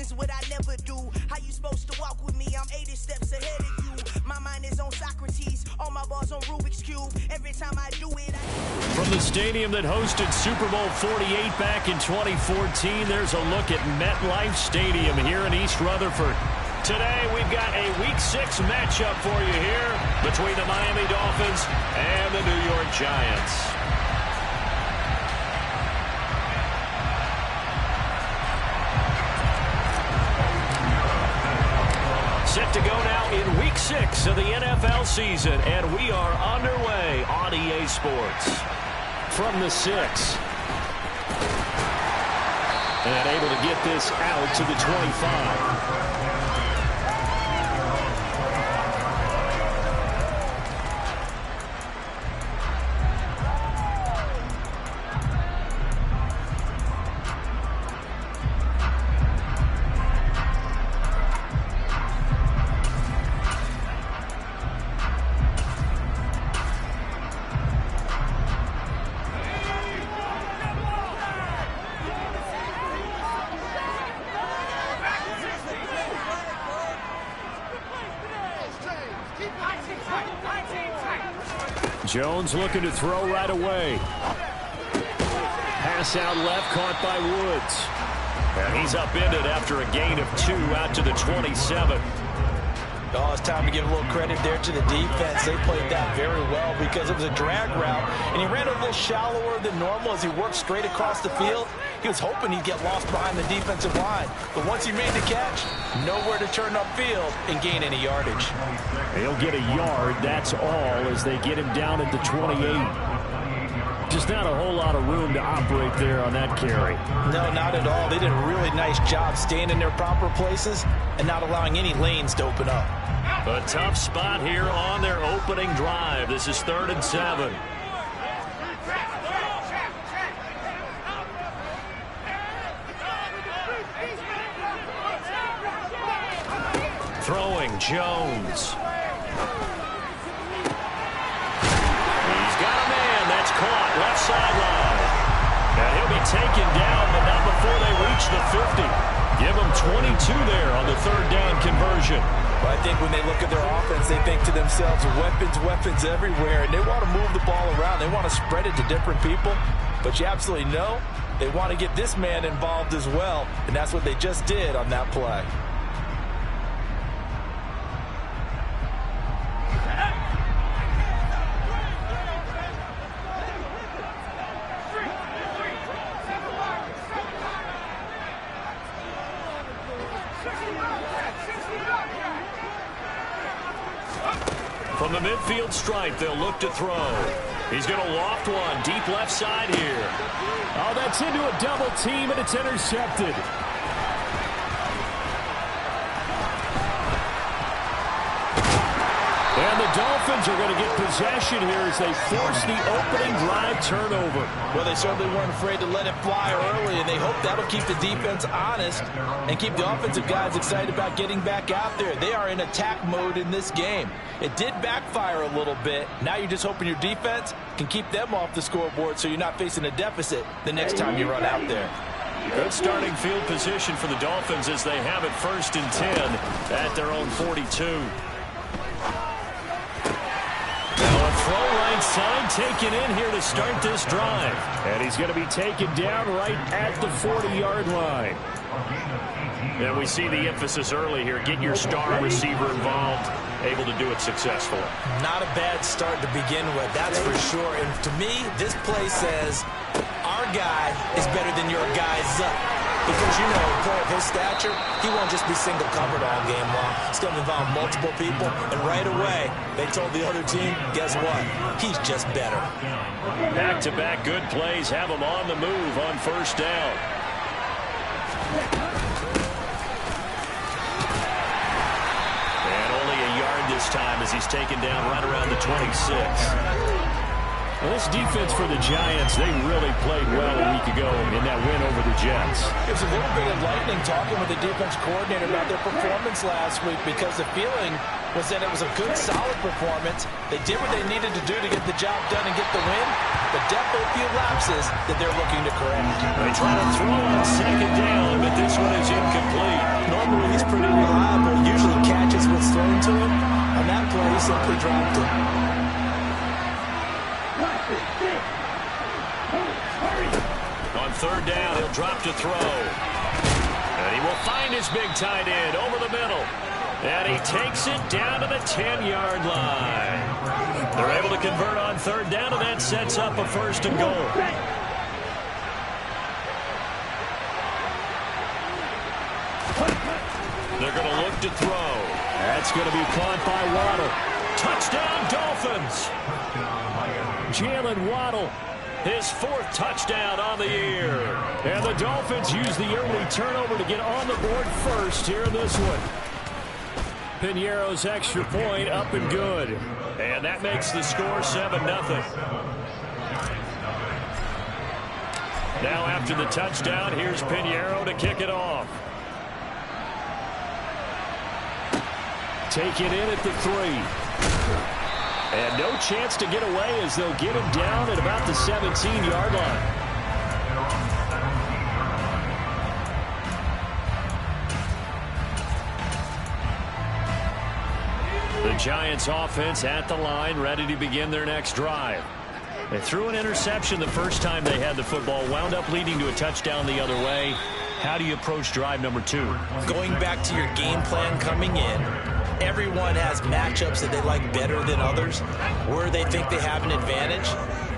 thousands, what I never do. How you supposed to walk with me? I'm 80 steps ahead of you. My mind is on Socrates, all my balls on Rubik's Cube. Every time I do it, From the stadium that hosted Super Bowl 48 back in 2014, there's a look at MetLife Stadium here in East Rutherford. Today, we've got a Week 6 matchup for you here between the Miami Dolphins and the New York Giants. Set to go now in Week 6 of the NFL season, and we are underway on EA Sports. From the 6. And able to get this out to the 25. Jones looking to throw right away. Pass out left, caught by Woods. And he's upended after a gain of 2 out to the 27. Oh, it's time to give a little credit there to the defense. They played that very well because it was a drag route, and he ran a little shallower than normal as he worked straight across the field. He was hoping he'd get lost behind the defensive line, but once he made the catch, nowhere to turn upfield and gain any yardage. He'll get a yard, that's all, as they get him down at the 28. Just not a whole lot of room to operate there on that carry. No, not at all. They did a really nice job staying in their proper places and not allowing any lanes to open up. A tough spot here on their opening drive. This is 3rd and 7. Throwing Jones. He's got a man. That's caught. Left sideline. And he'll be taken down, but not before they reach the 50. Give them 22 there on the 3rd down conversion. Well, I think when they look at their offense, they think to themselves, weapons everywhere, and they want to move the ball around. They want to spread it to different people, but you absolutely know they want to get this man involved as well, and that's what they just did on that play. From the midfield stripe, they'll look to throw. He's going to loft one deep left side here. Oh, that's into a double team, and it's intercepted. And the Dolphins are going to get possession here as they force the opening drive turnover. Well, they certainly weren't afraid to let it fly early, and they hope that'll keep the defense honest and keep the offensive guys excited about getting back out there. They are in attack mode in this game. It did backfire a little bit. Now you're just hoping your defense can keep them off the scoreboard so you're not facing a deficit the next time you run out there. Good starting field position for the Dolphins as they have it 1st and 10 at their own 42. Throw right side taken in here to start this drive. And he's going to be taken down right at the 40-yard line. And we see the emphasis early here. Get your star receiver involved, able to do it successfully. Not a bad start to begin with, that's for sure. And to me, this play says our guy is better than your guy's up. Because, you know, a player of his stature, he won't just be single covered all game long. It's going to involve multiple people. And right away, they told the other team, guess what? He's just better. Back-to-back good plays have him on the move on 1st down. And only a yard this time as he's taken down right around the 26. Well, this defense for the Giants, they really played well a week ago in that win over the Jets. It was a little bit enlightening talking with the defense coordinator about their performance last week because the feeling was that it was a good, solid performance. They did what they needed to do to get the job done and get the win. but definitely a few lapses that they're looking to correct. They try to throw on second down, but this one is incomplete. Normally, he's pretty reliable. Usually catches what's thrown to him. On that play, he simply dropped it. On third down, he'll drop to throw. And he will find his big tight end over the middle. And he takes it down to the 10-yard line. They're able to convert on third down, and that sets up a first and goal. They're going to look to throw. That's going to be caught by Waddle. Touchdown, Dolphins! Jalen Waddle, his 4th touchdown on the year. And the Dolphins use the early turnover to get on the board first here in this one. Piñeiro's extra point up and good. And that makes the score 7-0. Now after the touchdown, here's Piñeiro to kick it off. Take it in at the 3. And no chance to get away as they'll get him down at about the 17-yard line. The Giants offense at the line, ready to begin their next drive. They threw an interception the first time they had the football, wound up leading to a touchdown the other way. How do you approach drive number 2? Going back to your game plan coming in, everyone has matchups that they like better than others, where they think they have an advantage.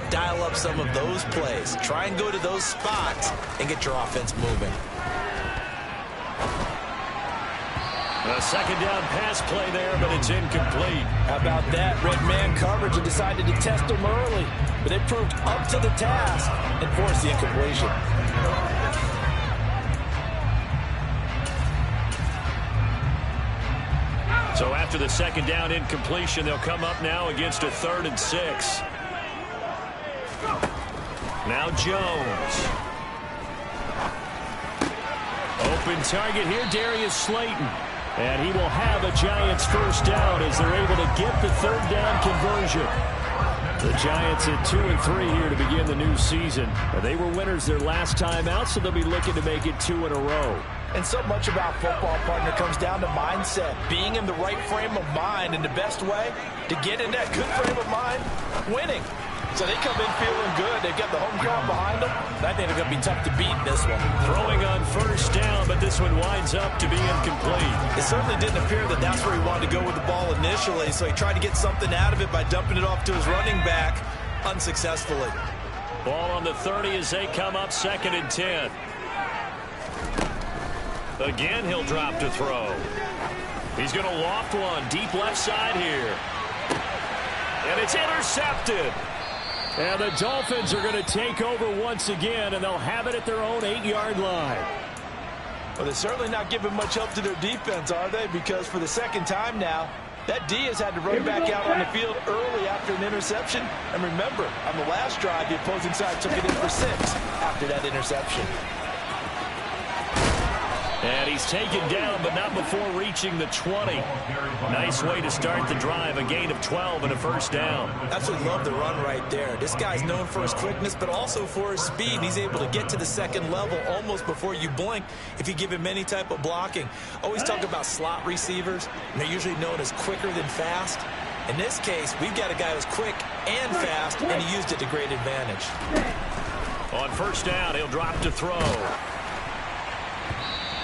Dial up some of those plays. Try and go to those spots and get your offense moving. A second down pass play there, but it's incomplete. How about that? Red man coverage and decided to test them early, but they proved up to the task and forced the incompletion. So after the second down incompletion, they'll come up now against a 3rd and 6. Now Jones. Open target here, Darius Slayton. And he will have a Giants first down as they're able to get the 3rd down conversion. The Giants at 2-3 here to begin the new season. They were winners their last time out, so they'll be looking to make it 2 in a row. And so much about football, partner, comes down to mindset. Being in the right frame of mind, and the best way to get in that good frame of mind, winning. So they come in feeling good. They've got the home crowd behind them. I think they're going to be tough to beat in this one. Throwing on first down, but this one winds up to be incomplete. It certainly didn't appear that that's where he wanted to go with the ball initially, so he tried to get something out of it by dumping it off to his running back unsuccessfully. Ball on the 30 as they come up 2nd and 10. Again, he'll drop to throw. He's going to loft one deep left side here. And it's intercepted. And the Dolphins are going to take over once again, and they'll have it at their own 8-yard line. Well, they're certainly not giving much help to their defense, are they? Because for the second time now, that D has had to run back out on the field early after an interception. And remember, on the last drive, the opposing side took it in for 6 after that interception. And he's taken down, but not before reaching the 20. Nice way to start the drive, a gain of 12 and a first down. Absolutely love the run right there. This guy's known for his quickness, but also for his speed. He's able to get to the second level almost before you blink if you give him any type of blocking. Always talk about slot receivers, and they're usually known as quicker than fast. In this case, we've got a guy who's quick and fast, and he used it to great advantage. On first down, he'll drop to throw.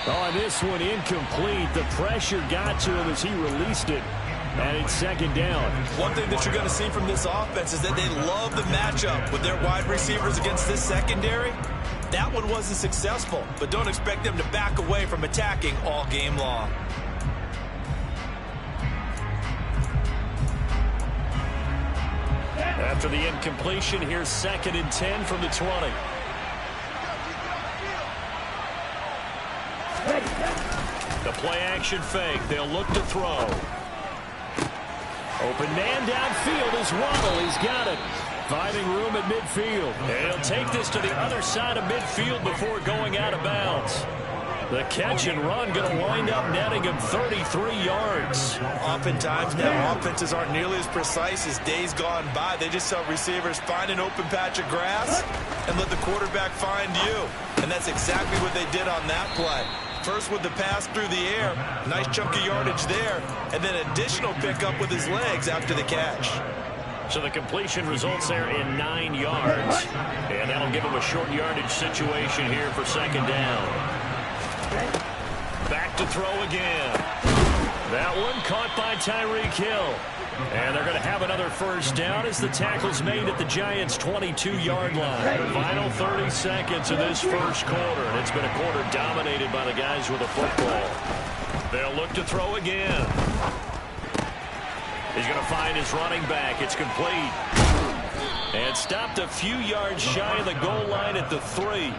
On this one, incomplete. The pressure got to him as he released it. And it's second down. One thing that you're going to see from this offense is that they love the matchup with their wide receivers against this secondary. That one wasn't successful, but don't expect them to back away from attacking all game long. After the incompletion, here's 2nd and 10 from the 20. The play-action fake. They'll look to throw. Open man downfield is Waddle. He's got it. Finding room at midfield. And he'll take this to the other side of midfield before going out of bounds. The catch and run going to wind up netting him 33 yards. Oftentimes now, offenses aren't nearly as precise as days gone by. They just tell receivers, find an open patch of grass and let the quarterback find you. And that's exactly what they did on that play. First with the pass through the air, nice chunk of yardage there, and then additional pickup with his legs after the catch. So the completion results there in 9 yards. And that'll give him a short yardage situation here for second down. Back to throw again. That one caught by Tyreek Hill. And they're going to have another first down as the tackle's made at the Giants' 22-yard line. Final 30 seconds of this first quarter, and it's been a quarter dominated by the guys with the football. They'll look to throw again. He's going to find his running back. It's complete. And stopped a few yards shy of the goal line at the 3.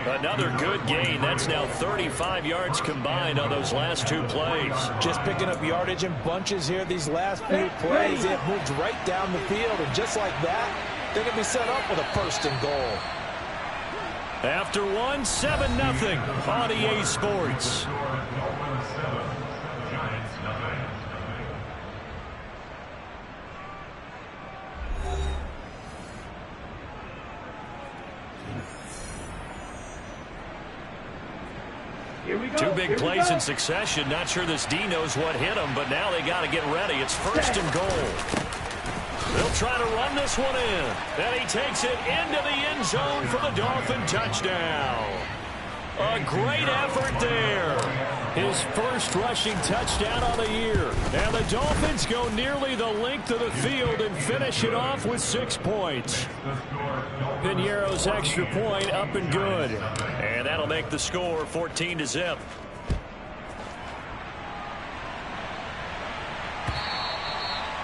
Another good gain. That's now 35 yards combined on those last 2 plays. Just picking up yardage in bunches here these last few plays. They have moved right down the field, and just like that, they're going to be set up with a first and goal. After 7-0 on EA Sports. Two big plays in succession. Not sure this D knows what hit him, but now they got to get ready. It's first and goal. They'll try to run this one in. And he takes it into the end zone for the Dolphin touchdown. A great effort there. His first rushing touchdown on the year. And the Dolphins go nearly the length of the field and finish it off with 6 points. Piñeiro's extra point up and good. And that'll make the score 14-0.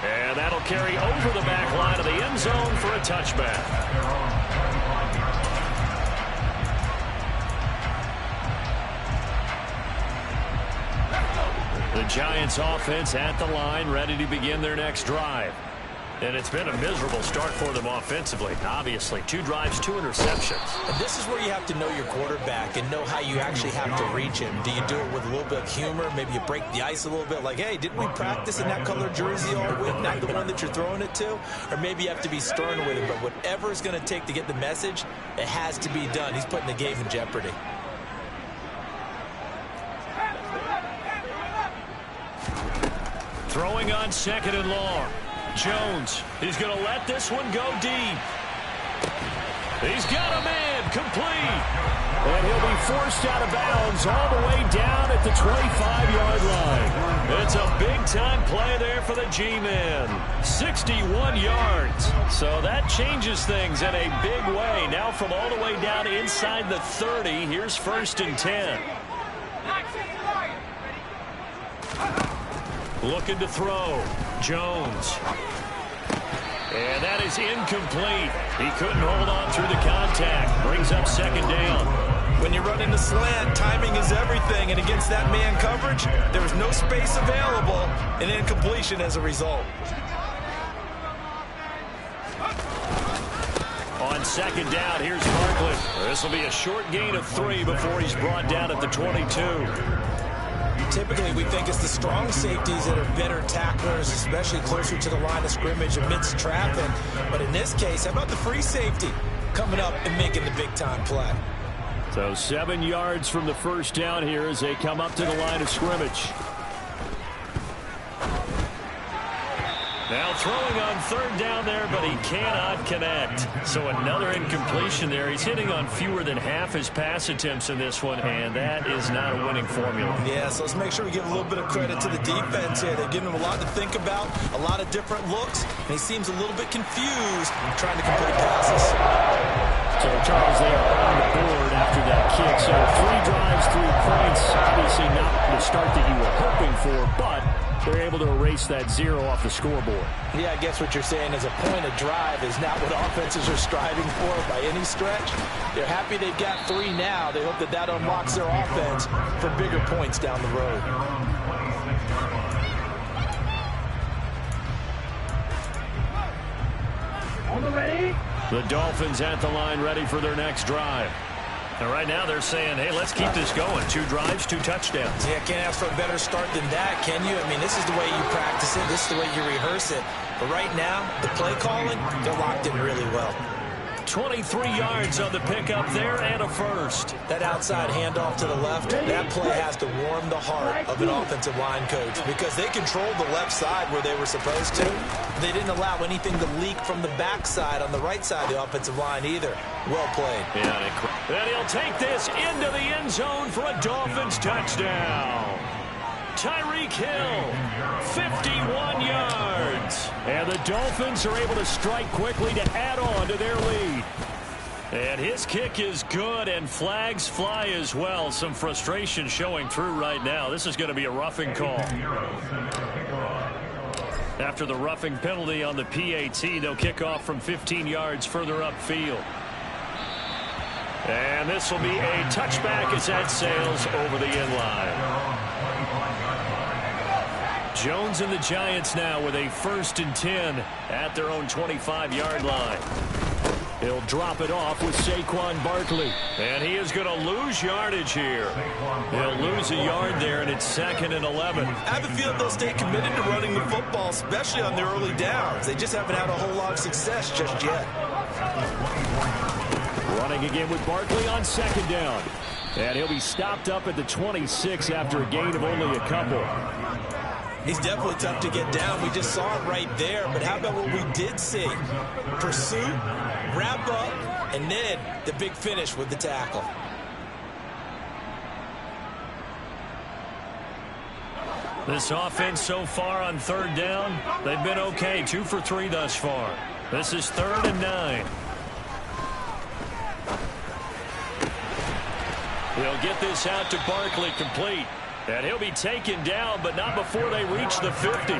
And that'll carry over the back line of the end zone for a touchback. The Giants offense at the line, ready to begin their next drive. And it's been a miserable start for them offensively. Obviously, 2 drives, 2 interceptions. And this is where you have to know your quarterback and know how you actually have to reach him. Do you do it with a little bit of humor? Maybe you break the ice a little bit like, hey, didn't we practice in that color jersey all week, not the one that you're throwing it to? Or maybe you have to be stern with him. But whatever it's going to take to get the message, it has to be done. He's putting the game in jeopardy. Throwing on second and long. Jones, he's going to let this one go deep. He's got a man, complete. And he'll be forced out of bounds all the way down at the 25-yard line. It's a big-time play there for the G-men. 61 yards. So that changes things in a big way. Now from all the way down inside the 30, here's first and 10. Looking to throw. Jones. And that is incomplete. He couldn't hold on through the contact. Brings up second down. When you run into slant, timing is everything. And against that man coverage, there was no space available. And incompletion as a result. On second down, here's Barkley. This will be a short gain of 3 before he's brought down at the 22. Typically, we think it's the strong safeties that are better tacklers, especially closer to the line of scrimmage amidst traffic. But in this case, how about the free safety coming up and making the big-time play? So 7 yards from the first down here as they come up to the line of scrimmage. Now throwing on third down there, but he cannot connect. So another incompletion there. He's hitting on fewer than half his pass attempts in this one, and that is not a winning formula. Yeah, so let's make sure we give a little bit of credit to the defense here. They're giving him a lot to think about, a lot of different looks, and he seems a little bit confused trying to complete passes. So Charles, they are on the board after that kick. So 3 drives, 3 points. Obviously not the start that you were hoping for, but they're able to erase that 0 off the scoreboard. Yeah, I guess what you're saying is a point of drive is not what offenses are striving for by any stretch. They're happy they've got 3 now. They hope that that unlocks their offense for bigger points down the road. The Dolphins at the line ready for their next drive. And right now they're saying, hey, let's keep this going. 2 drives, 2 touchdowns. Yeah, can't ask for a better start than that, can you? I mean, this is the way you practice it. This is the way you rehearse it. But right now, the play calling, they're locked in really well. 23 yards on the pickup there and a first. That outside handoff to the left, that play has to warm the heart of an offensive line coach because they controlled the left side where they were supposed to. They didn't allow anything to leak from the backside on the right side of the offensive line either. Well played. Yeah, and he'll take this into the end zone for a Dolphins touchdown. Tyreek Hill, 51 yards. And the Dolphins are able to strike quickly to add on to their lead. And his kick is good, and flags fly as well. Some frustration showing through right now. This is going to be a roughing call. After the roughing penalty on the PAT, they'll kick off from 15 yards further upfield. And this will be a touchback as that sails over the end line. Jones and the Giants now with a 1st and 10 at their own 25-yard line. He'll drop it off with Saquon Barkley. And he is going to lose yardage here. He'll lose a yard there, and it's 2nd and 11. I have a feeling they'll stay committed to running the football, especially on their early downs. They just haven't had a whole lot of success just yet. Running again with Barkley on 2nd down. And he'll be stopped up at the 26 after a gain of only a couple. He's definitely tough to get down. We just saw it right there. But how about what we did see? Pursuit, wrap up, and then the big finish with the tackle. This offense so far on 3rd down, they've been okay. 2 for 3 thus far. This is 3rd and 9. He'll get this out to Barkley, complete. And he'll be taken down, but not before they reach the 50.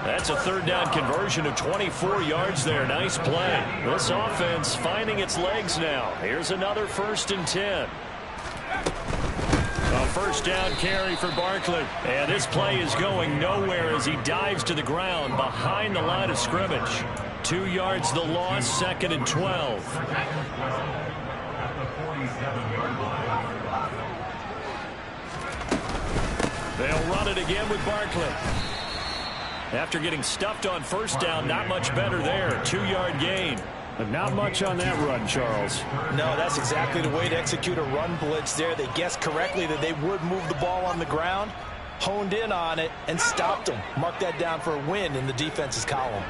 That's a 3rd down conversion of 24 yards there. Nice play. This offense finding its legs now. Here's another 1st and 10. A 1st down carry for Barkley. And this play is going nowhere as he dives to the ground behind the line of scrimmage. 2 yards the loss, 2nd and 12. They'll run it again with Barkley. After getting stuffed on 1st down, not much better there. 2-yard gain. But not much on that run, Charles. No, that's exactly the way to execute a run blitz there. They guessed correctly that they would move the ball on the ground, honed in on it, and stopped them. Mark that down for a win in the defense's column.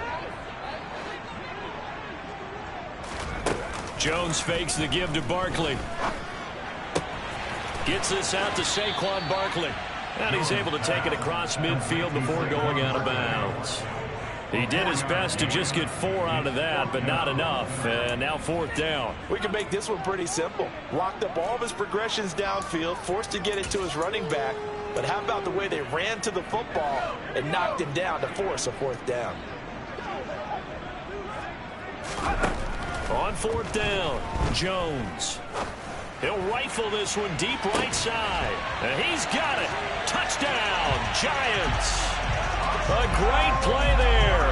Jones fakes the give to Barkley. Gets this out to Saquon Barkley. And he's able to take it across midfield before going out of bounds. He did his best to just get 4 out of that, but not enough. And now 4th down. We can make this one pretty simple. Locked up all of his progressions downfield, forced to get it to his running back. But how about the way they ran to the football and knocked him down to force a 4th down? On 4th down, Jones. He'll rifle this one deep right side. And he's got it. Touchdown, Giants. A great play there.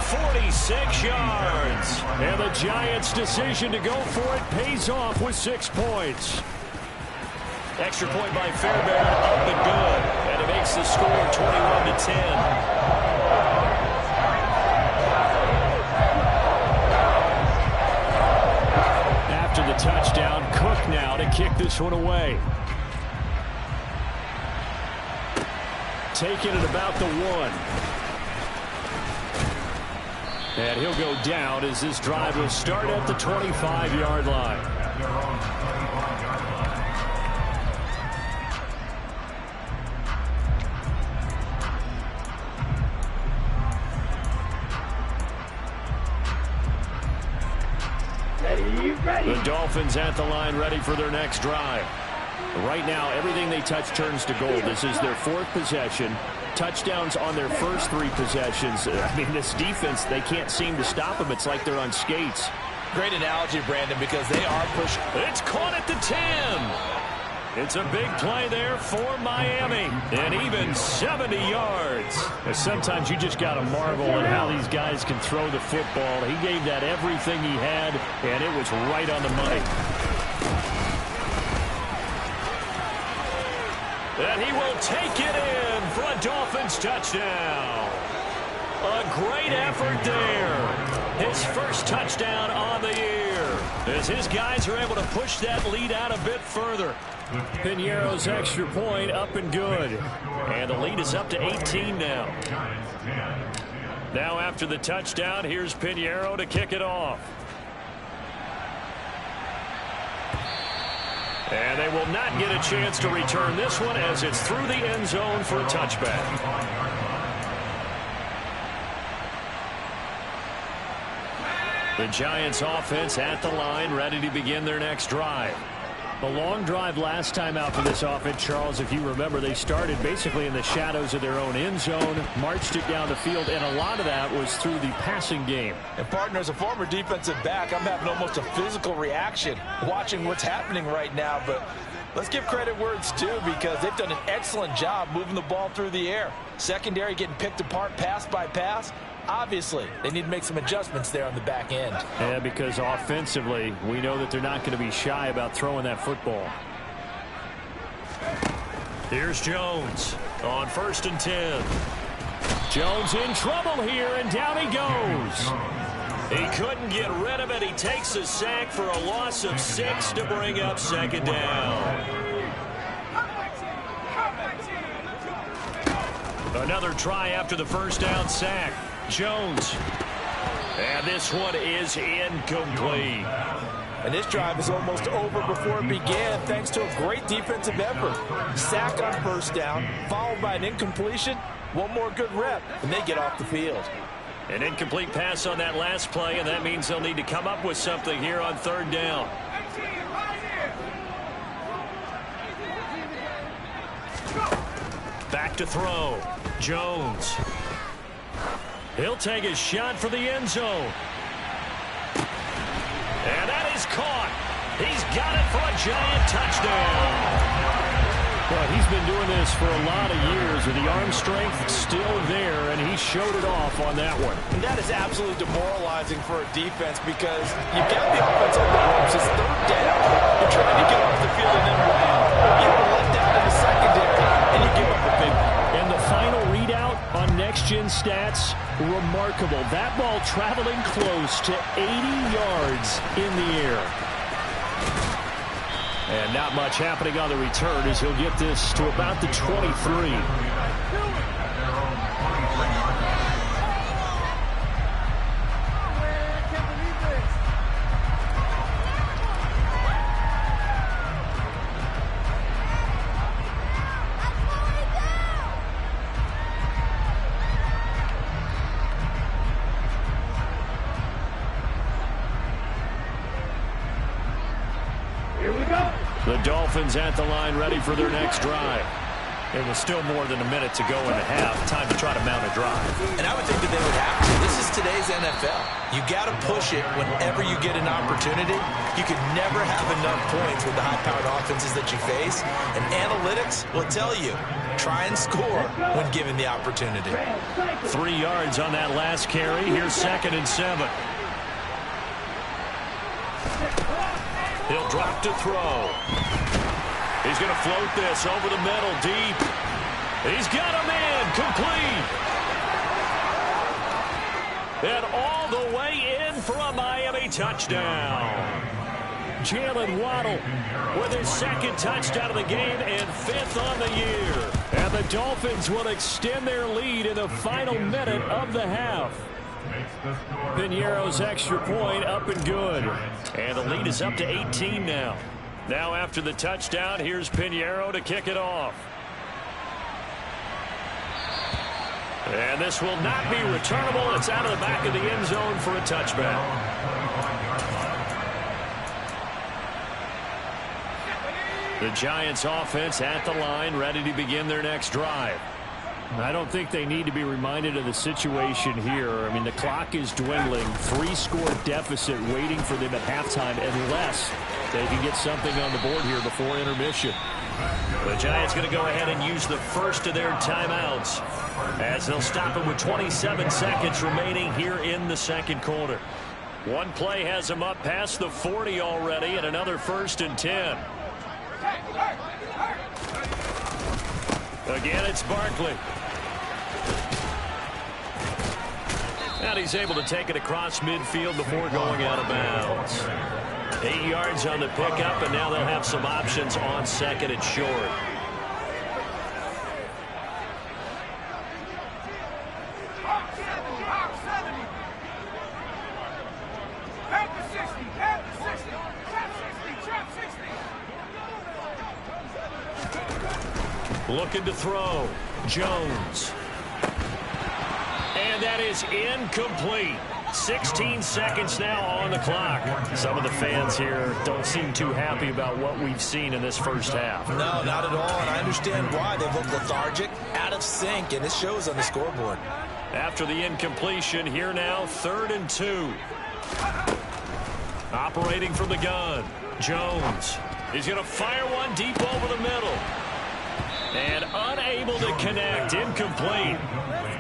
46 yards. And the Giants' decision to go for it pays off with 6 points. Extra point by Fairbairn, up and good. And it makes the score 21-10. The touchdown, Cook now to kick this one away. Taking it about the 1. And he'll go down as this drive will start at the 25-yard line. The Dolphins at the line ready for their next drive. Right now, everything they touch turns to gold. This is their 4th possession. Touchdowns on their first 3 possessions. I mean, this defense, they can't seem to stop them. It's like they're on skates. Great analogy, Brandon, because they are pushing. It's caught at the 10. It's a big play there for Miami. And even 70 yards. Sometimes you just got to marvel at how these guys can throw the football. He gave that everything he had, and it was right on the money. And he will take it in for a Dolphins touchdown. A great effort there. His first touchdown on the year, as his guys are able to push that lead out a bit further. Piñeiro's extra point up and good. And the lead is up to 18 now. Now after the touchdown, here's Piñeiro to kick it off. And they will not get a chance to return this one as it's through the end zone for a touchback. The Giants offense at the line, ready to begin their next drive. The long drive last time out for this offense, Charles, if you remember, they started basically in the shadows of their own end zone, marched it down the field, and a lot of that was through the passing game. And partner, as a former defensive back, I'm having almost a physical reaction watching what's happening right now. But let's give credit where it's due, because they've done an excellent job moving the ball through the air. Secondary getting picked apart pass by pass. Obviously, they need to make some adjustments there on the back end. Yeah, because offensively, we know that they're not going to be shy about throwing that football. Here's Jones on 1st and 10. Jones in trouble here, and down he goes. He couldn't get rid of it. He takes a sack for a loss of 6 to bring up 2nd down. Another try after the first down sack. Jones. And this one is incomplete. And this drive is almost over before it began, thanks to a great defensive effort. Sack on 1st down, followed by an incompletion. One more good rep, and they get off the field. An incomplete pass on that last play, and that means they'll need to come up with something here on 3rd down. Back to throw. Jones. He'll take a shot for the end zone. And that is caught. He's got it for a Giant touchdown. Well, he's been doing this for a lot of years with the arm strength still there, and he showed it off on that one. And that is absolutely demoralizing for a defense, because you've got the offense on the ropes. It's 3rd down. You're trying to get off the field and then win. You have a letdown in the secondary, and you give up a big one. And the final readout on Next Gen Stats, remarkable. That ball traveling close to 80 yards in the air. And not much happening on the return as he'll get this to about the 23. The Dolphins at the line, ready for their next drive. It was still more than a minute to go in the half. Time to try to mount a drive. And I would think that they would have to. This is today's NFL. You got to push it whenever you get an opportunity. You can never have enough points with the high-powered offenses that you face. And analytics will tell you, try and score when given the opportunity. 3 yards on that last carry. Here's 2nd and 7. He'll drop to throw. He's going to float this over the middle, deep. He's got a man, complete. And all the way in for a Miami touchdown. Jalen Waddle with his 2nd touchdown of the game and 5th on the year. And the Dolphins will extend their lead in the final minute of the half. Piñeiro's extra point up and good. And the lead is up to 18 now. Now after the touchdown, here's Piñeiro to kick it off. And this will not be returnable. It's out of the back of the end zone for a touchback. The Giants offense at the line, ready to begin their next drive. I don't think they need to be reminded of the situation here. I mean, the clock is dwindling. 3-score deficit waiting for them at halftime unless they can get something on the board here before intermission. The Giants going to go ahead and use the first of their timeouts as they'll stop it with 27 seconds remaining here in the 2nd quarter. One play has them up past the 40 already, and another 1st and 10. Again, it's Barkley. And he's able to take it across midfield before going out of bounds. 8 yards on the pickup, and now they'll have some options on second and short. Looking to throw. Jones. And that is incomplete. 16 seconds now on the clock. Some of the fans here don't seem too happy about what we've seen in this first half. No, not at all, and I understand why. They look lethargic, out of sync, and it shows on the scoreboard. After the incompletion, here now, 3rd and 2. Operating from the gun. Jones. He's going to fire one deep over the middle. And unable to connect. Incomplete.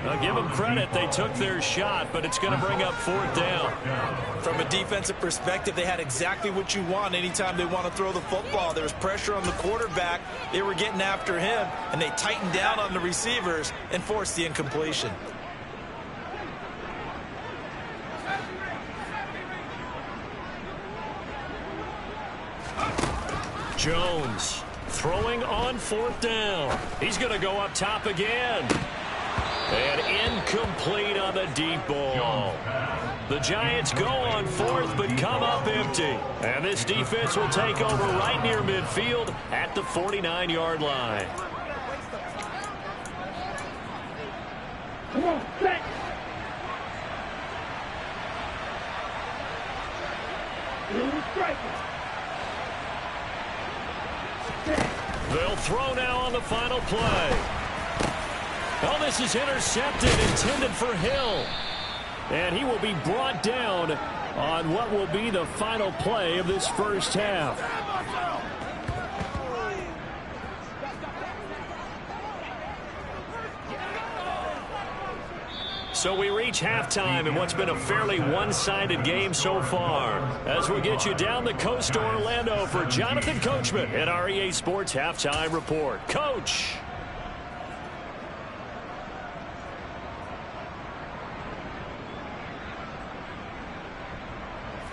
I'll give them credit. They took their shot, but it's going to bring up 4th down. From a defensive perspective, they had exactly what you want anytime they want to throw the football. There was pressure on the quarterback. They were getting after him, and they tightened down on the receivers and forced the incompletion. Jones throwing on 4th down. He's going to go up top again. And incomplete on the deep ball. The Giants go on 4th, but come up empty. And this defense will take over right near midfield at the 49-yard line. Come on, set. They'll throw now on the final play. Oh, this is intercepted, intended for Hill. And he will be brought down on what will be the final play of this first half. So we reach halftime in what's been a fairly one-sided game so far. As we get you down the coast to Orlando for Jonathan Coachman at our EA Sports Halftime Report. Coach.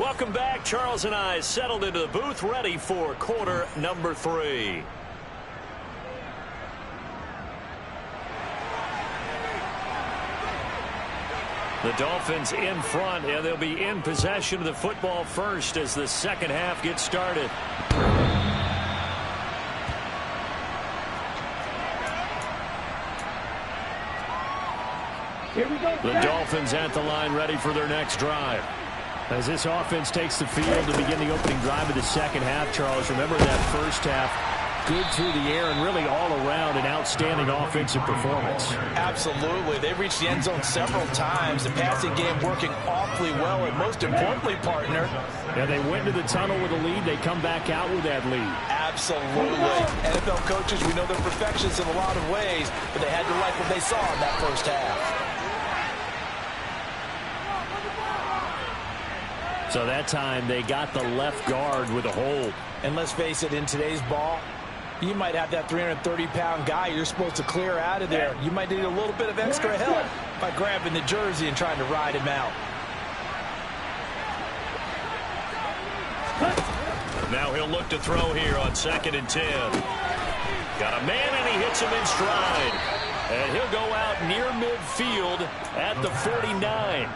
Welcome back. Charles and I settled into the booth, ready for quarter number 3. The Dolphins in front, and they'll be in possession of the football first as the second half gets started. Here we go. The Dolphins at the line, ready for their next drive. As this offense takes the field to begin the opening drive of the second half, Charles, remember that first half, good through the air and really all around an outstanding offensive performance. Absolutely. They reached the end zone several times. The passing game working awfully well, and most importantly, partner. Yeah, they went to the tunnel with a lead. They come back out with that lead. Absolutely. NFL coaches, we know they're perfectionists in a lot of ways, but they had to like what they saw in that first half. So that time they got the left guard with a hold. And let's face it, in today's ball, you might have that 330-pound guy you're supposed to clear out of there. You might need a little bit of extra help by grabbing the jersey and trying to ride him out. Now he'll look to throw here on 2nd and 10. Got a man, and he hits him in stride. And he'll go out near midfield at the 49.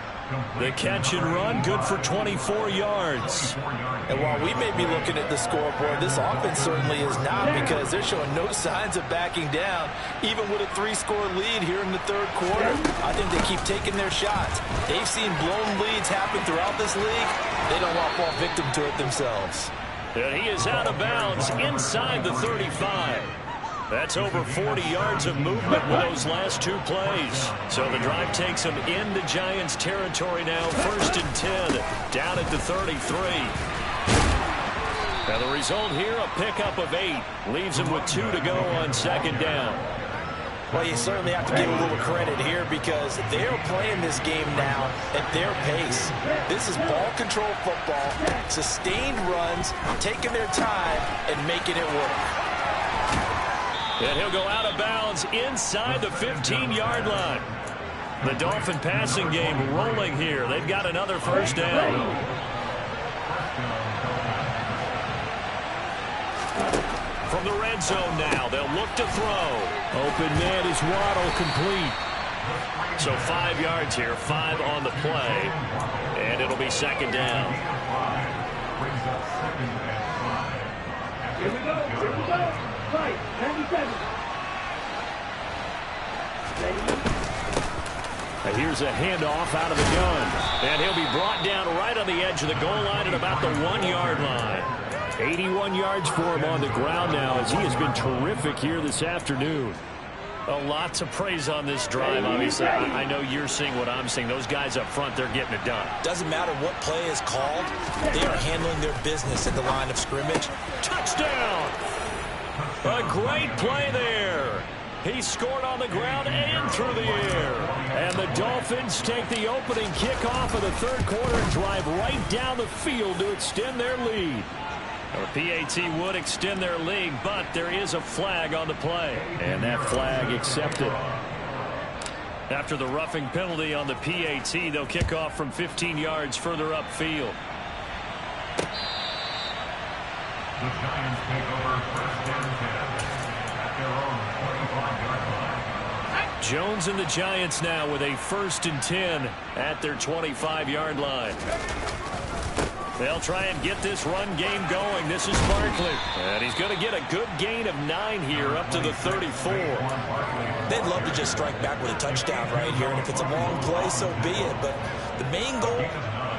The catch and run, good for 24 yards. And while we may be looking at the scoreboard, this offense certainly is not, because they're showing no signs of backing down, even with a 3-score lead here in the third quarter. I think they keep taking their shots. They've seen blown leads happen throughout this league. They don't want to fall victim to it themselves. And he is out of bounds inside the 35. That's over 40 yards of movement with those last 2 plays. So the drive takes them into Giants territory now. 1st and 10, down at the 33. Now the result here, a pickup of 8. Leaves them with 2 to go on 2nd down. Well, you certainly have to give a little credit here, because they're playing this game now at their pace. This is ball control football, sustained runs, taking their time and making it work. And he'll go out of bounds inside the 15-yard line. The Dolphin passing game rolling here. They've got another first down. From the red zone now, they'll look to throw. Open man is Waddle, complete. So 5 yards here, 5 on the play, and it'll be second down. Here we go. Fight, 97. Here's a handoff out of the gun. And he'll be brought down right on the edge of the goal line at about the 1-yard line. 81 yards for him on the ground now as he has been terrific here this afternoon. A lot to praise on this drive, obviously. I know you're seeing what I'm seeing. Those guys up front, they're getting it done. Doesn't matter what play is called. They are handling their business at the line of scrimmage. Touchdown! A great play there. He scored on the ground and through the air. And the Dolphins take the opening kickoff of the third quarter and drive right down the field to extend their lead. Or PAT would extend their lead, but there is a flag on the play. And that flag accepted. After the roughing penalty on the PAT, they'll kick off from 15 yards further upfield. The Giants take over first and 10 at their own 25-yard line. Jones and the Giants now with a 1st and 10 at their 25-yard line. They'll try and get this run game going. This is Barkley. And he's going to get a good gain of 9 here up to the 34. They'd love to just strike back with a touchdown right here. And if it's a long play, so be it. But the main goal,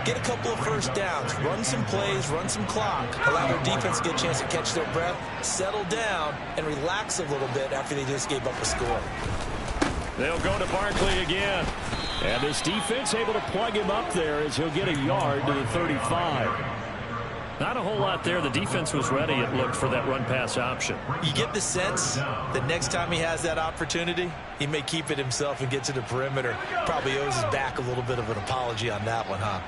get a couple of first downs. Run some plays, run some clock. Allow their defense to get a chance to catch their breath, settle down, and relax a little bit after they just gave up a score. They'll go to Barkley again. And this defense able to plug him up there as he'll get a yard to the 35. Not a whole lot there. The defense was ready, it looked, for that run-pass option. You get the sense that next time he has that opportunity, he may keep it himself and get to the perimeter. Probably owes his back a little bit of an apology on that one, huh?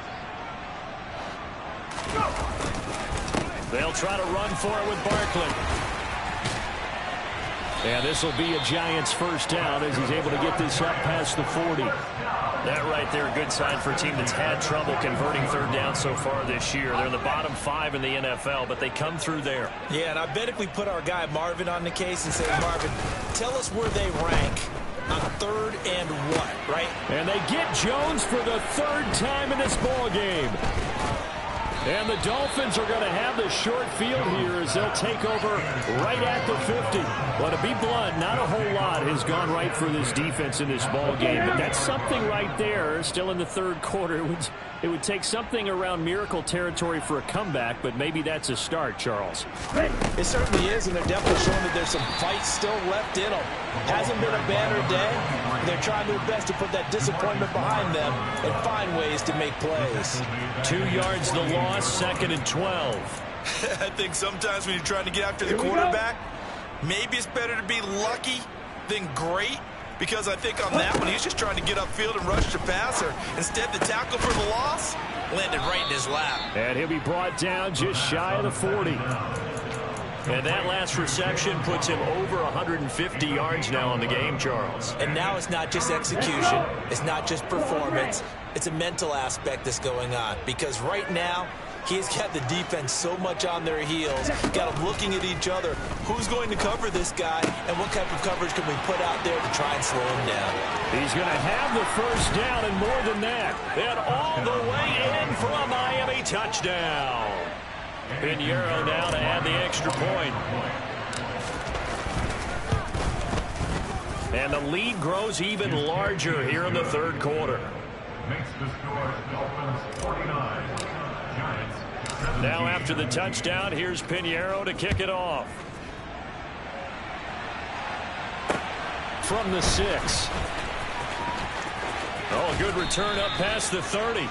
They'll try to run for it with Barkley. And this will be a Giants first down as he's able to get this up past the 40. That right there, a good sign for a team that's had trouble converting third down so far this year. They're in the bottom 5 in the NFL, but they come through there. Yeah, and I bet if we put our guy Marvin on the case and say, Marvin, tell us where they rank on 3rd and what, right? And they get Jones for the 3rd time in this ball game. And the Dolphins are going to have the short field here as they'll take over right at the 50. Well, to be blunt, not a whole lot has gone right for this defense in this ball game. But that's something right there. Still in the 3rd quarter. It would take something around miracle territory for a comeback, but maybe that's a start, Charles. It certainly is, and they're definitely showing that there's some fight still left in them. Hasn't been a banner day. They're trying their best to put that disappointment behind them and find ways to make plays. 2 yards the loss, 2nd and 12. I think sometimes when you're trying to get after the quarterback, maybe it's better to be lucky than great. Because I think on that one, he's just trying to get upfield and rush the passer. Instead, the tackle for the loss landed right in his lap. And he'll be brought down just shy of the 40. And that last reception puts him over 150 yards now on the game, Charles. And now it's not just execution. It's not just performance. It's a mental aspect that's going on. Because right now, he's got the defense so much on their heels, got them looking at each other. Who's going to cover this guy, and what type of coverage can we put out there to try and slow him down? He's going to have the first down and more than that. And all the way in for a Miami touchdown. Pinheiro now to add the extra point. And the lead grows even larger here in the 3rd quarter. Makes the score Dolphins 49. Now after the touchdown, here's Pinheiro to kick it off. From the 6. Oh, a good return up past the 30.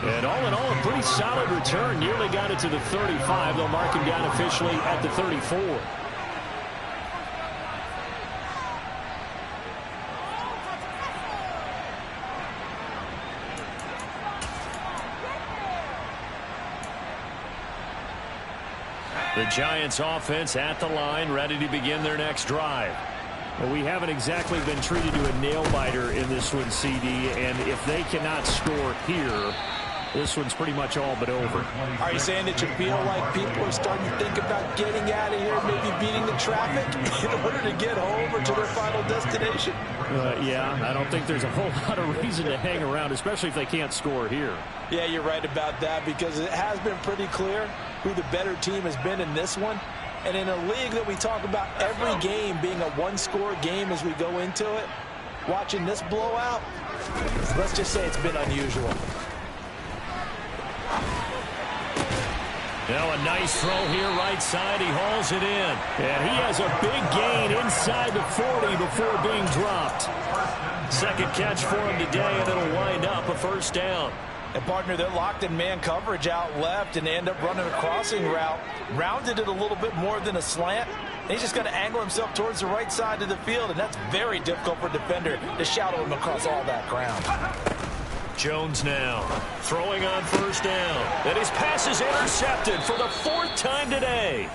And all in all, a pretty solid return. Nearly got it to the 35. They'll mark him down officially at the 34. The Giants offense at the line, ready to begin their next drive. Well, we haven't exactly been treated to a nail-biter in this one, CD, and if they cannot score here, this one's pretty much all but over. Are you saying that you feel like people are starting to think about getting out of here, maybe beating the traffic in order to get home or to their final destination? Yeah, I don't think there's a whole lot of reason to hang around, especially if they can't score here. Yeah, you're right about that, because it has been pretty clear who the better team has been in this one. And in a league that we talk about every game being a one-score game as we go into it, watching this blowout, let's just say it's been unusual. Now a nice throw here right side. He hauls it in. And he has a big gain inside the 40 before being dropped. Second catch for him today, and it'll wind up a first down. And, partner, they're locked in man coverage out left, and they end up running a crossing route. Rounded it a little bit more than a slant. And he's just going to angle himself towards the right side of the field, and that's very difficult for a defender to shadow him across all that ground. Jones now throwing on first down. And his pass is intercepted for the fourth time today.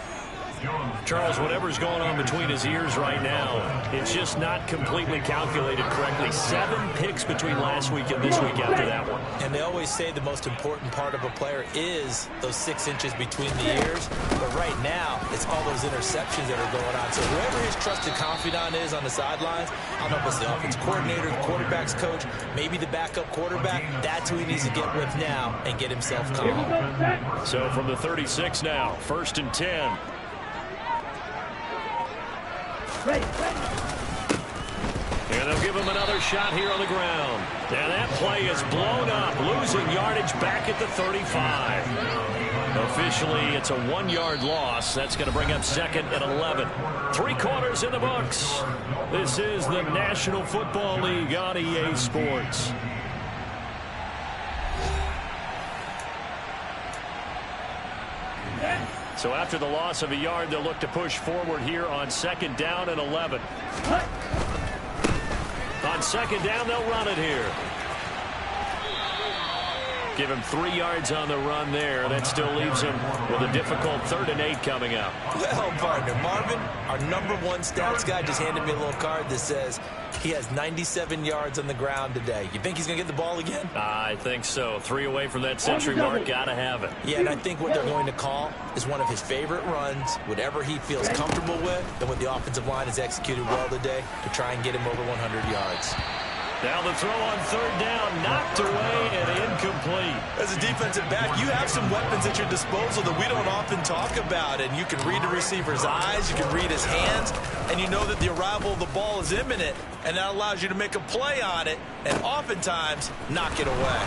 Charles, whatever's going on between his ears right now, it's just not completely calculated correctly. 7 picks between last week and this week after that one. And they always say the most important part of a player is those 6 inches between the ears. But right now, it's all those interceptions that are going on. So whoever his trusted confidant is on the sidelines, I don't know if it's the offensive coordinator, the quarterback's coach, maybe the backup quarterback, that's who he needs to get with now and get himself calm. So from the 36 now, 1st and 10. And they'll give him another shot here on the ground. And that play is blown up, losing yardage back at the 35. Officially, it's a 1-yard loss. That's going to bring up 2nd and 11. 3 quarters in the books. This is the National Football League on EA Sports. So after the loss of a yard, they'll look to push forward here on 2nd down and 11. On 2nd down, they'll run it here. Give him 3 yards on the run there. That still leaves him with a difficult 3rd and 8 coming up. Well, partner, Marvin, our #1 stats guy, just handed me a little card that says he has 97 yards on the ground today. You think he's going to get the ball again? I think so. 3 away from that century mark. Got to have it. Yeah, and I think what they're going to call is one of his favorite runs, whatever he feels comfortable with, and what the offensive line has executed well today to try and get him over 100 yards. Now the throw on 3rd down, knocked away and incomplete. As a defensive back, you have some weapons at your disposal that we don't often talk about. And you can read the receiver's eyes, you can read his hands, and you know that the arrival of the ball is imminent. And that allows you to make a play on it and oftentimes knock it away.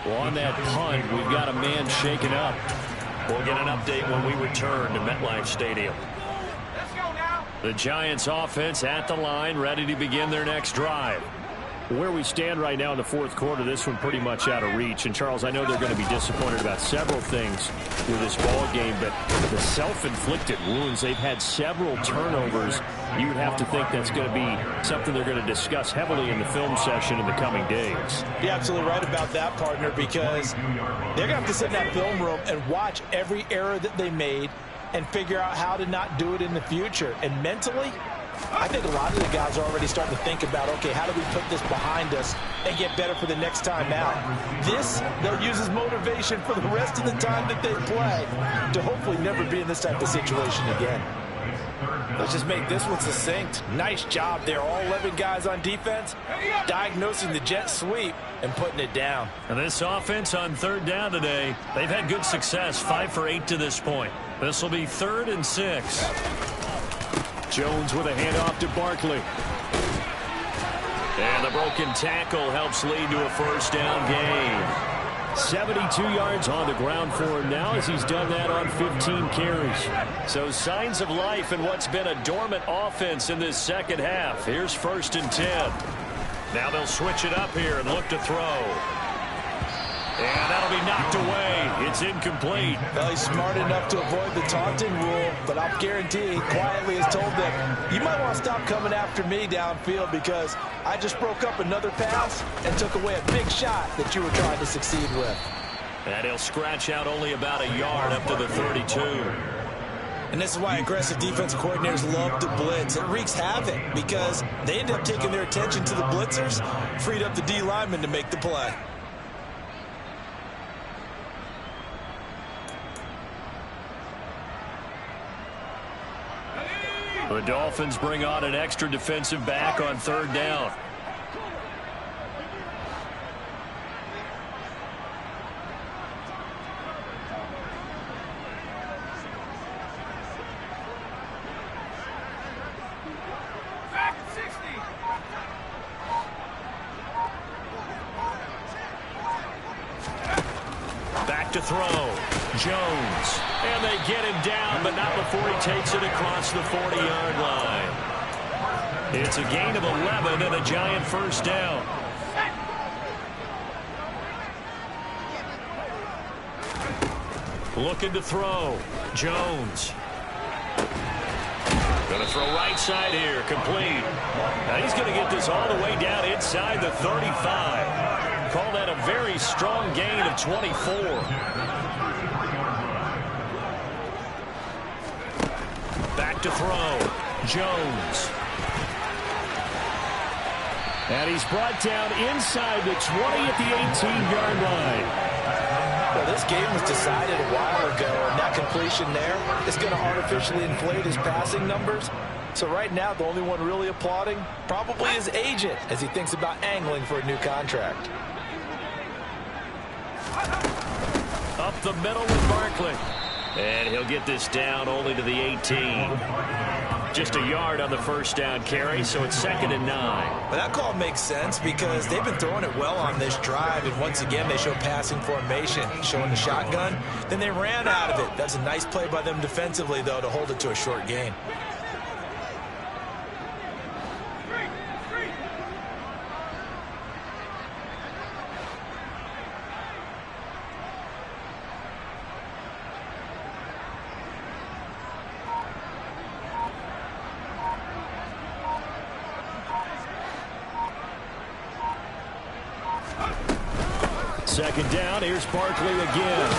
Well, on that punt, we've got a man shaken up. We'll get an update when we return to MetLife Stadium. The Giants offense at the line, ready to begin their next drive. Where we stand right now in the 4th quarter, this one pretty much out of reach. And, Charles, I know they're going to be disappointed about several things with this ball game, but the self-inflicted wounds, they've had several turnovers. You would have to think that's going to be something they're going to discuss heavily in the film session in the coming days. You're absolutely right about that, partner, because they're going to have to sit in that film room and watch every error that they made and figure out how to not do it in the future. And mentally, I think a lot of the guys are already starting to think about, okay, how do we put this behind us and get better for the next time out? This, they'll use as motivation for the rest of the time that they play to hopefully never be in this type of situation again. Let's just make this one succinct. Nice job there. All 11 guys on defense diagnosing the jet sweep and putting it down. And this offense on 3rd down today, they've had good success, 5 for 8 to this point. This will be 3rd and 6. Jones with a handoff to Barkley. And the broken tackle helps lead to a first down gain. 72 yards on the ground for him now as he's done that on 15 carries. So signs of life in what's been a dormant offense in this 2nd half. Here's 1st and 10. Now they'll switch it up here and look to throw. And that'll be knocked away. It's incomplete. Well, he's smart enough to avoid the taunting rule, but I'll guarantee he quietly has told them, you might want to stop coming after me downfield because I just broke up another pass and took away a big shot that you were trying to succeed with. And he'll scratch out only about a yard up to the 32. And this is why aggressive defensive coordinators love to blitz. It wreaks havoc because they end up taking their attention to the blitzers, freed up the D lineman to make the play. The Dolphins bring on an extra defensive back on 3rd down. Back to throw. Jones. And they get him down, but not before he takes it across the 40-yard line. It's a gain of 11 and a giant 1st down. Looking to throw. Jones. Going to throw right side here. Complete. Now he's going to get this all the way down inside the 35. Call that a very strong gain of 24. Back to throw. Jones. And he's brought down inside the 20 at the 18-yard line. Well, this game was decided a while ago, and that completion there is going to artificially inflate his passing numbers. So right now, the only one really applauding probably his agent as he thinks about angling for a new contract. Up the middle with Barkley. And he'll get this down only to the 18. Just a yard on the 1st down carry, so it's 2nd and 9. Well, that call makes sense because they've been throwing it well on this drive, and once again they show passing formation, showing the shotgun. Then they ran out of it. That's a nice play by them defensively, though, to hold it to a short gain. Second down, here's Barkley again.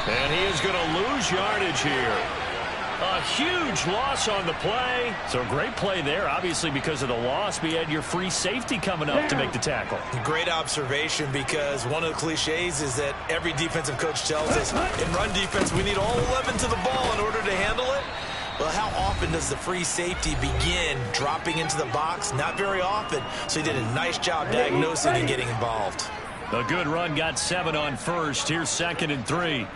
And he is going to lose yardage here. A huge loss on the play. So great play there, obviously because of the loss. But you had your free safety coming up to make the tackle. Great observation because one of the cliches is that every defensive coach tells us in run defense we need all 11 to the ball in order to handle it. Well, how often does the free safety begin dropping into the box? Not very often. So he did a nice job diagnosing and getting involved. A good run got 7 on 1st. Here's 2nd and 3.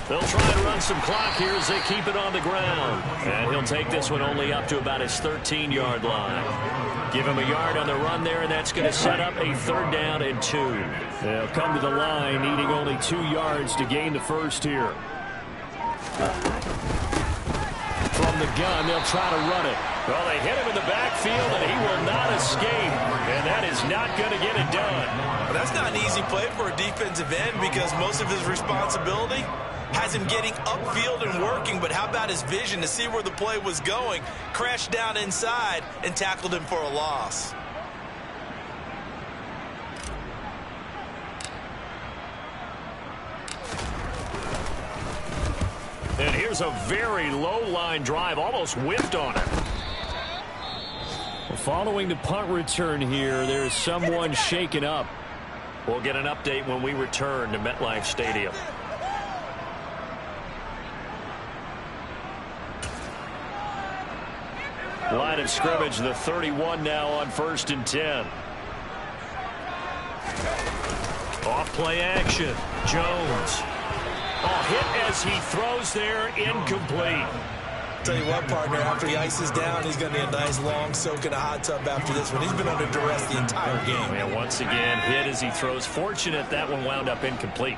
They'll try and run some clock here as they keep it on the ground. And he'll take this one only up to about his 13-yard line. Give him a yard on the run there, and that's going to set up a 3rd down and 2. They'll come to the line needing only 2 yards to gain the 1st here. From the gun, they'll try to run it. Well, they hit him in the backfield, and he will not escape. And that is not going to get it done. Well, that's not an easy play for a defensive end because most of his responsibility has him getting upfield and working. But how about his vision to see where the play was going? Crashed down inside and tackled him for a loss. And here's a very low-line drive, almost whipped on it. Well, following the punt return here, there's someone shaken up. We'll get an update when we return to MetLife Stadium. Line of scrimmage, the 31 now on 1st and 10. Off play action. Jones. Hit as he throws there, incomplete. Tell you what, partner, after he ices down, he's going to need a nice long soak in a hot tub after this one. He's been under duress the entire game. And once again, hit as he throws. Fortunate that one wound up incomplete.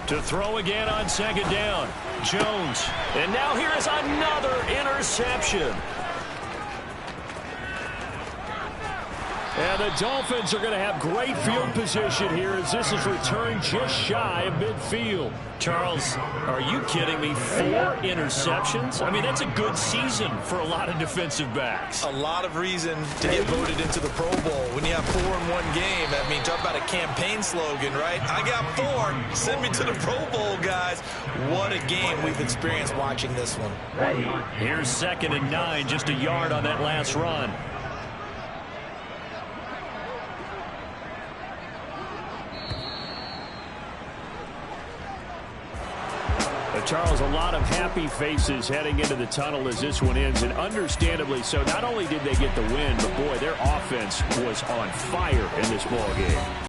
To throw again on 2nd down. Jones. And now here is another interception. And the Dolphins are going to have great field position here as this is returned just shy of midfield. Charles, are you kidding me? 4 interceptions? I mean, that's a good season for a lot of defensive backs. A lot of reason to get voted into the Pro Bowl when you have 4 in one game. I mean, talk about a campaign slogan, right? I got 4. Send me to the Pro Bowl, guys. What a game we've experienced watching this one. Here's 2nd and 9, just a yard on that last run. Charles, a lot of happy faces heading into the tunnel as this one ends, and understandably so. Not only did they get the win, but boy, their offense was on fire in this ball game.